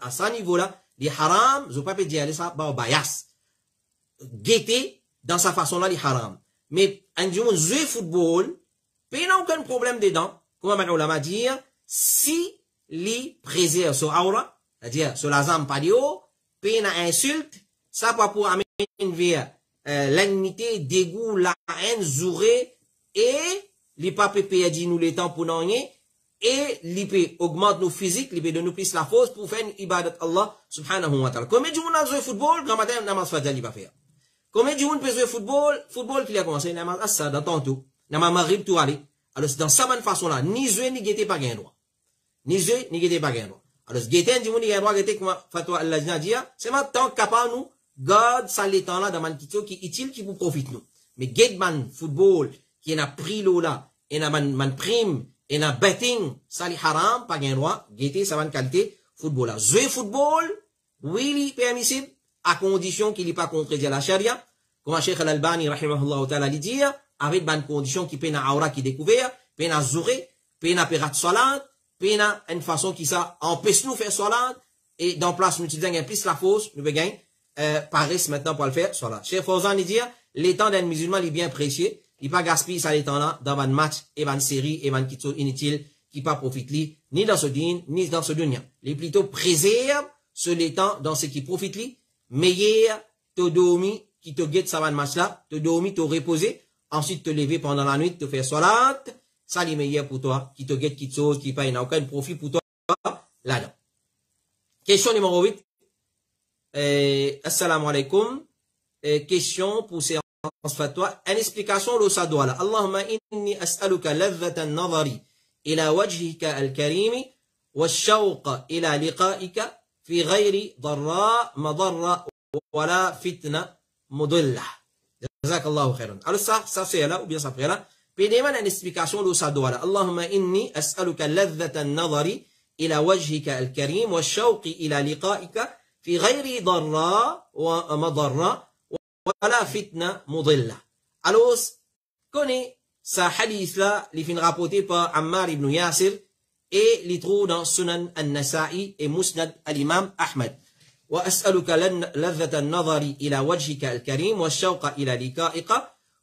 à ce niveau-là, les haram, je peux pas dire ça, bias. Guetter, dans sa façon-là, les haram. Mais, un jour, jouer football, il n'y a aucun problème dedans. Comme ban ulama dire, si les préserve sur aura, c'est-à-dire sur la zambe pas de haut, puis une insulte, ça pas pour amener vers l'ennemité, dégoût, la haine, zouré, et les papes perdent nous les temps pour n'en et l'IP augmente nos physiques, l'IP de nous plus la force pour faire une ibadat Allah subhanahu wa ta'ala. Combien de gens ont joué football, quand matin, namaz fajr, il va faire. Combien de gens peut jouer football qui a commencé, namaz assa, dans tantôt, namaz marib tout aller. Alors, c'est dans sa bonne façon-là, ni jouer, ni guetter pas gain droit. Ni jouer, ni guetter pas gain droit. Alors, guetter, du monde, il y a droit guetter, comme fatwa al-lajna dit, c'est maintenant capable nous, garde ça les temps là, dans man qui est utile, qui vous profite nous. Mais guetman, football, qui n'a pris l'eau là, et n'a man prime, et n'a betting, ça les haram, pas gain droit, guetter, ça va une qualité, football là. Jouer football, oui, il est permissible, à condition qu'il n'est pas contredit la charia, comme Cheikh Al-Albani, rahimahullah ta'ala, dit, avec bonne condition qui peine à aura qui découvert, peine à zouré, peine à perat salat, peine à une façon qui ça empêche nous faire salat, et dans place, nous utilisons un plus la fausse, nous begain, paresse maintenant pour le faire, salat. Cheikh Fawzan, il dit, les temps d'un musulman, il est bien précieux, il pas gaspille ça les temps là, dans un match, et une série, et une qui sont inutiles, qui pas profite li, ni dans ce din, ni dans ce dunya. Les plutôt préserve ce les temps dans ce qui profite li, meilleur, te dormi, qui te guette ça va match là, te dormi, te reposer, ensuite te lever pendant la nuit, te faire salat, ça les meilleur pour toi, qui te guette, qui te chose, qui pas, n'a aucun profit pour toi, là-dedans. Question numéro 8. Assalamu alaikum. Question pour ces fatwa. Une explication de sa doigt. Allahumma inni as'aluka ladhata an-nazari ila wajhika al-karimi والشوق إلى لقائك في غير ضراء مضرة ولا فتنة مضلة. Jazakallahu khairan. Alors ça c'est là, ou bien ça après là. Puis demande une explication de ça doit là. Allahumma inni as'aluka ladhata an-nadhari ila wajhika al-karim wa shawqi ila liqa'ika fi ghayri darra wa madarra wa la fitna mudilla. Alors, connaît ça hadith là, li fin rapporté par Ammar ibn Yasir et li trouve dans Sunan an-Nasa'i et Musnad al-Imam Ahmad. وأسألك لذة النظر إلى وجهك الكريم والشوق إلى لقائك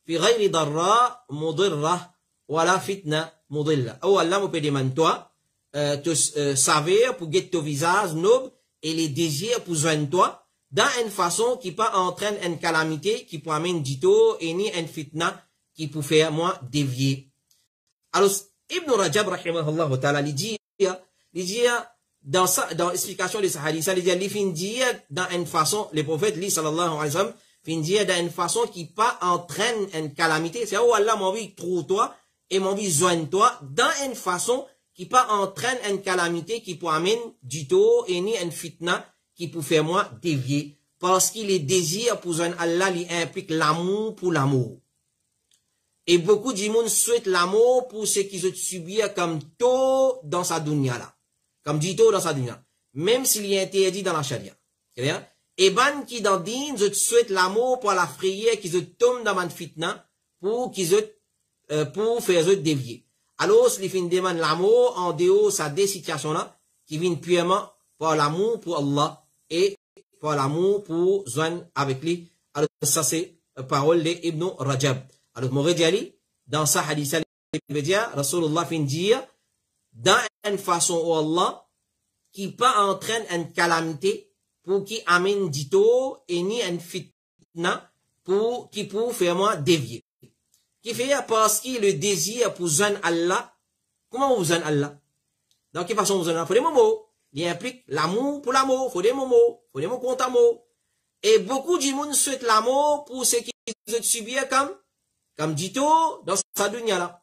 في غير ضراء مضرة ولا فتنة مضلة. أو Allah me demande toi te servir pour guetter ton visage noble et les désirs pour joindre toi dans une façon qui pas entraîne une calamité qui peut amener du tout et ni une fitna qui peut faire moi dévier. Alors Ibn Rajab rahimahullah ta'ala il dit dans l'explication de ce hadith, il fin dire dans une façon, le prophète li sallallahu alayhi wa sallam, fin dire dans une façon qui pas entraîne une calamité. C'est où Allah m'a envie trouve toi et m'a envie joindre toi dans une façon qui pas entraîne une calamité qui peut amener du tout et ni une fitna qui peut faire moi dévier. Parce qu'il est désir pour joindre Allah, il implique l'amour pour l'amour. Et beaucoup de monde souhaitent l'amour pour ce qu'ils ont subi comme tôt dans sa dunya là. Comme dit dans sa dunya, même s'il est interdit dans la charia. Et ban qui dans din, je souhaite l'amour pour la prière qui se tombe dans ma fitna pour faire dévier. Alors, s'il fin demande l'amour en dehors de sa des situations là, qui viennent purement par l'amour pour Allah et par l'amour pour joindre avec lui. Alors, ça c'est parole de Ibn Rajab. Alors, Mourad Ali, dans sa hadith, il veut dire, Rasulullah fin dire, dans une façon où Allah, qui pas entraîne une calamité, pour qui amène du tout, et ni une fitna, qui pour faire moi dévier. Qui fait parce qu'il le désir pour joindre Allah. Comment vous joindre Allah? Dans quelle façon vous joindre Allah? Faut des mots. Il implique l'amour pour l'amour. Faut des mots. Faut des mots contre amour. Et beaucoup de monde souhaite l'amour pour ce qui ont subi comme du tout, dans sa dunya là.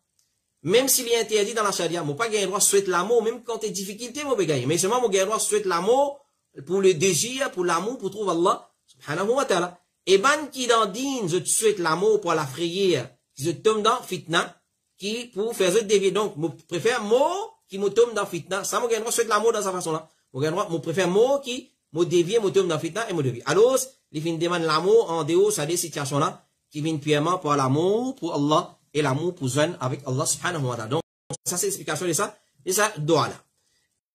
Même s'il est interdit dans la charia, moi pas gagner droit souhaite l'amour, même quand t'es difficulté, moi gagner. Mais seulement moi gagner droit souhaite l'amour, pour le désir, pour l'amour, pour trouver Allah, subhanahu wa ta'ala. Et ban qui dans din, je souhaite l'amour pour la prière, qui se tombe dans fitna, qui pour faire ce dévier. Donc, moi préfère mot qui me tombe dans fitna. Ça, moi gagner droit souhaite l'amour dans sa façon là. Moi gagner droit, moi préfère mot qui me dévie, me tombe dans fitna et me dévie. Alors, les fins demandent l'amour en dehors, ça des situations là, qui viennent purement pour l'amour, pour Allah, et l'amour pour joindre avec Allah subhanahu wa ta'ala. Donc, ça c'est l'explication de ça. Et ça, doit là.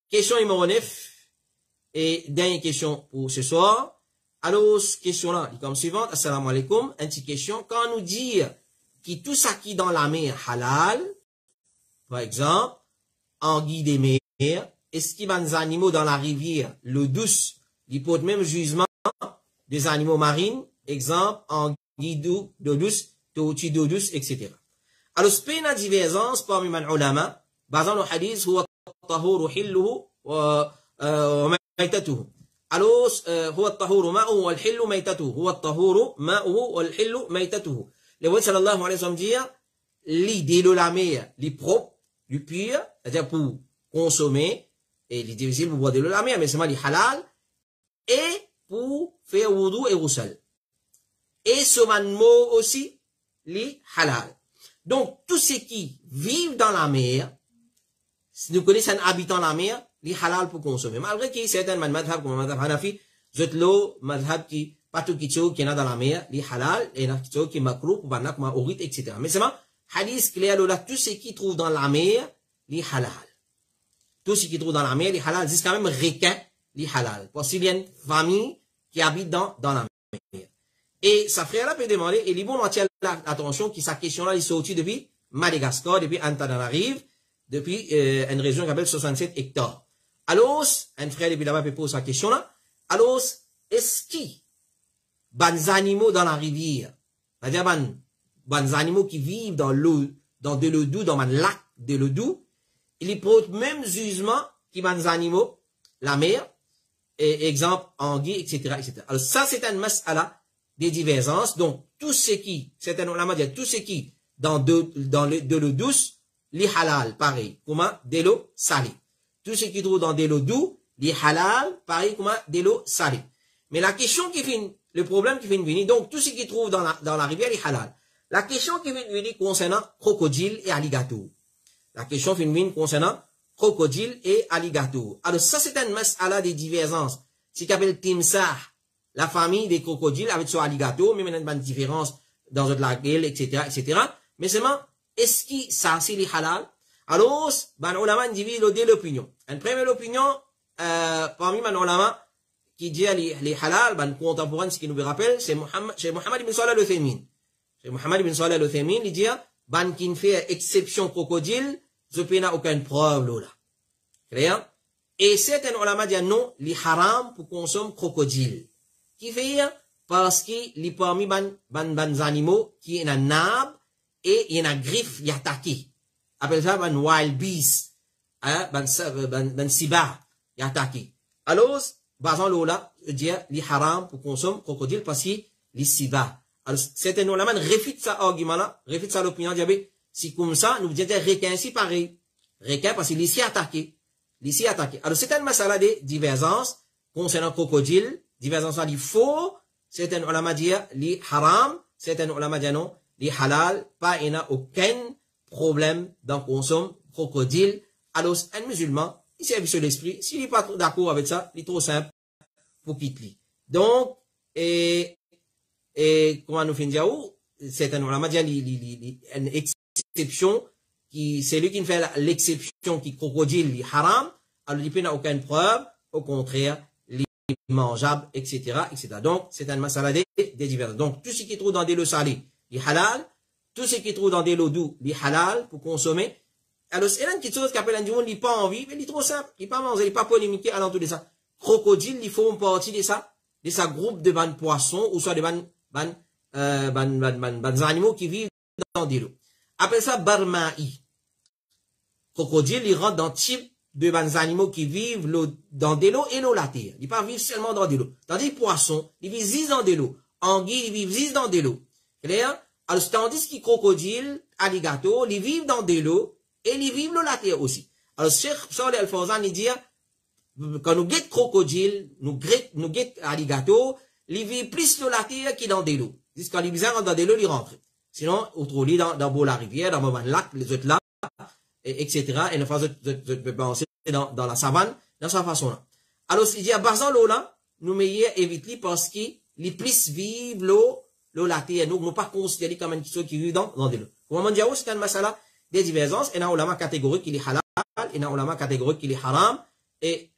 Question numéro 9. Et dernière question pour ce soir. Alors, question là, comme suivante. Assalamu alaikum. Une petite question. Quand on nous dit que tout ça qui est dans la mer halal, par exemple, anguille des mers, est-ce qu'il y a des animaux dans la rivière, l'eau douce, il porte même jugement des animaux marines, exemple, anguille d'eau douce, tortue d'eau douce, etc. Alors, c'est une divergence parmi les ulama, basant le hadith, huwa tahuru hilluhu wa maitatuhu. Alors, huwa tahuru ma'uhu wal hillu maitatuhu. Huwa tahuru ma'uhu wal hillu maitatuhu. Le prophète sallallahu alayhi wa sallam dit, l'idée de la mer, les propres, les purs, c'est-à-dire pour consommer, et les difficiles pour boire de la mer, mais c'est mal les halal, et pour faire wudu et roussel. Et ce mot aussi, les halal. Donc, tous ceux qui vivent dans la mer, si nous connaissons un habitant dans la mer, les halal pour consommer. Malgré qu'il y a certains madhab comme le madhab Hanafi, l'autre madhab qui, pas tout qui est dans la mer, les halal, et qui est makro, pour banak, maorit, etc. Mais c'est ma hadith clair, là, tous ceux qui trouvent dans la mer, les halal. Tous ceux qui trouvent dans la mer, les halal, c'est quand même requin, les halal. Parce qu'il y a une famille qui habite dans la mer. Et sa frère là peut demander, et les bons attirer l'attention qui sa question là, il sorti depuis Madagascar, depuis Antananarive, depuis une région qui s'appelle 67 hectares. Alors, un frère depuis là-bas peut poser sa question là. Alors, est-ce qu'il y a des animaux dans la rivière, c'est-à-dire des animaux qui vivent dans l'eau, dans de l'eau douce, dans un lac de l'eau douce, ils portent même jugement qui des animaux, la mer, et exemple anguille, etc., etc. Alors ça c'est un mas'ala des divergences. Donc, tout ce qui, c'est un ulama dit, tout ce qui, de l'eau douce, les halal, pareil. Comment? De l'eau salée. tout ce qui trouve dans de l'eau douce, les halal, pareil comme de l'eau salée. Mais la question qui finit, le problème qui vient de venir, donc tout ce qui trouve dans la rivière est halal. La question qui vient de venir concernant crocodile et alligator. La question qui vient de venir concernant crocodile et alligator. Alors ça c'est un mas'ala de divergence. Ce qu'on appelle timsah, la famille des crocodiles avec son alligator, mais maintenant une différence dans la gueule, etc., etc. Mais seulement, est-ce que ça c'est les halal? Alors, ben, ulama divise l'opinion. Une première opinion, parmi les ulama, qui dit les halal, ben, contemporains, ce qui nous rappelle, c'est Mohammed ibn Salih al-Uthaymin. C'est Mohammed ibn Salih al-Uthaymin, il dit, ben, qui fait exception crocodile, ce pays n'a aucune preuve, là. Clair? Et certains ulama disent non, les haram pour consommer crocodile. Qui fait, parce que les parmi ban animaux, qui ont un nab, et il y a une griffe, il attaqué. Appelle ça, ban wild beast, hein, ban siba, il attaqué. Alors, basant l'ola, dit les haram pour consommer crocodile parce que les siba. Alors, certains ulama réfutent ça argument-là, réfutent ça l'opinion, dit, si comme ça, nous disons requin, c'est pareil. Requin parce qu'il est ici attaqué. Ici attaqué. Alors, c'est un masala de divergence concernant crocodile, divergence là, il faut, certains ulama disent les haram, certains ulama disent non, les halal, pas, il n'y a aucun problème dans consommer crocodile. Alors, un musulman, il s'est sur l'esprit, s'il n'est pas d'accord avec ça, il est trop simple pour quitter. Donc, comment nous finissons, certains ulama disent une exception, c'est lui qui fait l'exception qui crocodile, les haram, alors il n'a aucune preuve, au contraire, les mangeables, etc., etc. Donc, c'est un masala des divers. Donc, tout ce qui trouve dans des lots salés, les halal, tout ce qui trouve dans des lots doux, les halal, pour consommer. Alors, c'est une petite chose qu'appelle un monde, il n'est pas envie, mais il est trop simple, il n'est pas manger, il n'est pas polémiquer à l'entour de ça. Crocodile, il faut une partie de ça groupe de ban poissons, ou soit de ban animaux qui vivent dans des lots. Après ça, barma'i. Crocodile, il rentre dans type de animaux qui vivent dans des lots et l'eau la terre. Il ne pas vivre seulement dans des lots. Tandis que poissons, ils vivent dans des lots. Anguilles, ils vivent dans des lots. Clair? Alors, tandis que crocodile, alligator, ils vivent dans des lots et ils vivent l'eau la terre aussi. Alors, Cheikh Salih Al-Fawzan, il dit, quand nous guettons crocodile, nous guettons alligator, ils vivent plus l'eau la terre que dans des lots. Quand ils rentrent dans des lots, ils rentrent. Sinon, autrement dit, dans la rivière, dans le lac, les autres là, etc. Et ne pas penser dans la savane, dans sa façon-là. Alors, il dit, à basant l'eau là, nous meilleurs éviter parce qu'ils plus vivent l'eau la terre. Nous, ne pas considérer comme une chose qui vit dans des lots. Comment dire, c'est un masala des divergences. Il y a un ulama catégorique qui est halal, il y a un ulama catégorique qui est haram, et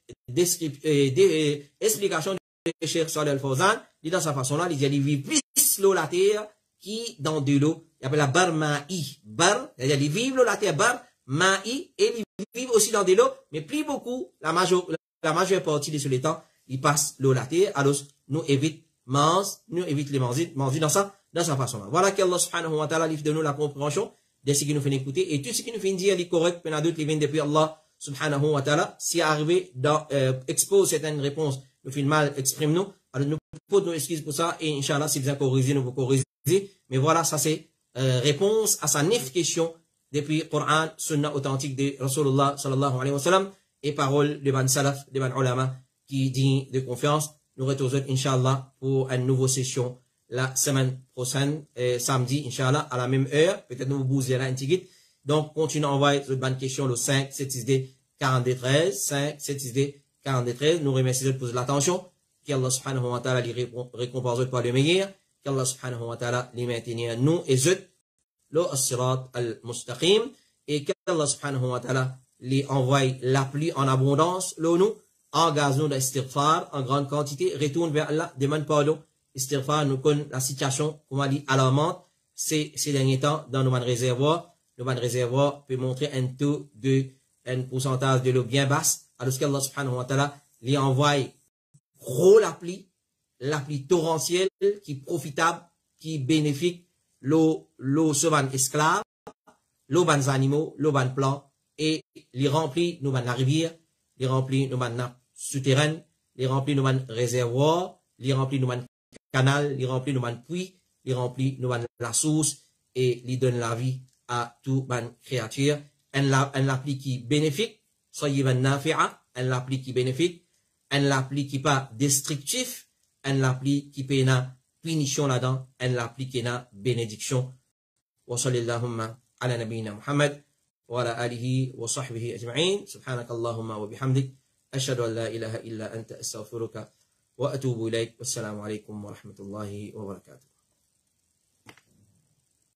explication de Cheikh Salih Al-Fawzan, dit dans sa façon-là, il dit, ils vivent plus l'eau la terre qui dans de l'eau. Il appelle la bar ma'i. Bar, c'est-à-dire, ils vivent l'eau la terre, bar ma'i, et ils vivent aussi dans de l'eau, mais plus beaucoup, la majeure partie de ce temps, ils passent l'eau la terre, alors nous évite les manger dans sa façon-là. Voilà qu'Allah subhanahu wa ta'ala livre de nous la compréhension de ce qui nous fait écouter, et tout ce qui nous fait dire est correct, mais il y a d'autres qui viennent depuis Allah subhanahu wa ta'ala. Si arrivé dans, expose certaines réponses, nous fait mal, exprime-nous, alors nous posons nos excuses pour ça, et Inch'Allah, si vous avez corrigé, nous vous corriger. Mais voilà, ça c'est réponse à sa 9 questions depuis Coran, Sunna authentique de Rasulullah sallallahu alayhi wa sallam et parole de ban salaf, de ban ulama qui dit de confiance. Nous retrouvons Inch'Allah pour une nouvelle session la semaine prochaine, samedi Inch'Allah à la même heure. Peut-être nous bouger là un petit guide. Donc continuez à envoyer cette bonne question le 5 7 42 13 5 7 42 13. Nous remercions de poser l'attention. Qu'Allah subhanahu wa ta'ala les récompense par le meilleur. Qu'Allah subhanahu wa ta'ala les maintienne nous et eux le as-sirat al-mustaqim et qu'Allah subhanahu wa ta'ala les envoie la pluie en abondance l'eau nous engage nous d'istighfar en grande quantité retourne vers Allah demande pardon istighfar nous connaît la situation comme on dit alarmante ces derniers temps dans nos réservoirs peut montrer un taux de un pourcentage de l'eau bien basse alors qu'Allah subhanahu wa ta'ala les envoie gros la pluie torrentielle qui est profitable qui est bénéfique l'eau se van esclave, l'eau van animaux, l'eau van plants, et les remplit nous van la rivière, les remplit nous van nappe souterraine, les remplit nous van réservoir, les remplit nous van canal, les remplit nous van puits, les remplit nous van la source, et les donne la vie à tout van créature, un appli qui bénéfique, sayyiban nafi'a, un l'appli qui bénéfique, un l'appli qui pas destructif, un l'appli qui peut na punition là-dedans, un l'appli qui na bénédiction. Wa sallallahu ala nabiyyina Muhammad wa ala alihi wa sahbihi ajma'in. Subhanakallahumma wa bihamdik. Ashhadu an la ilaha illa anta astaghfiruka wa atubu ilayk. Wassalamu alaikum wa rahmatullahi wa barakatuh.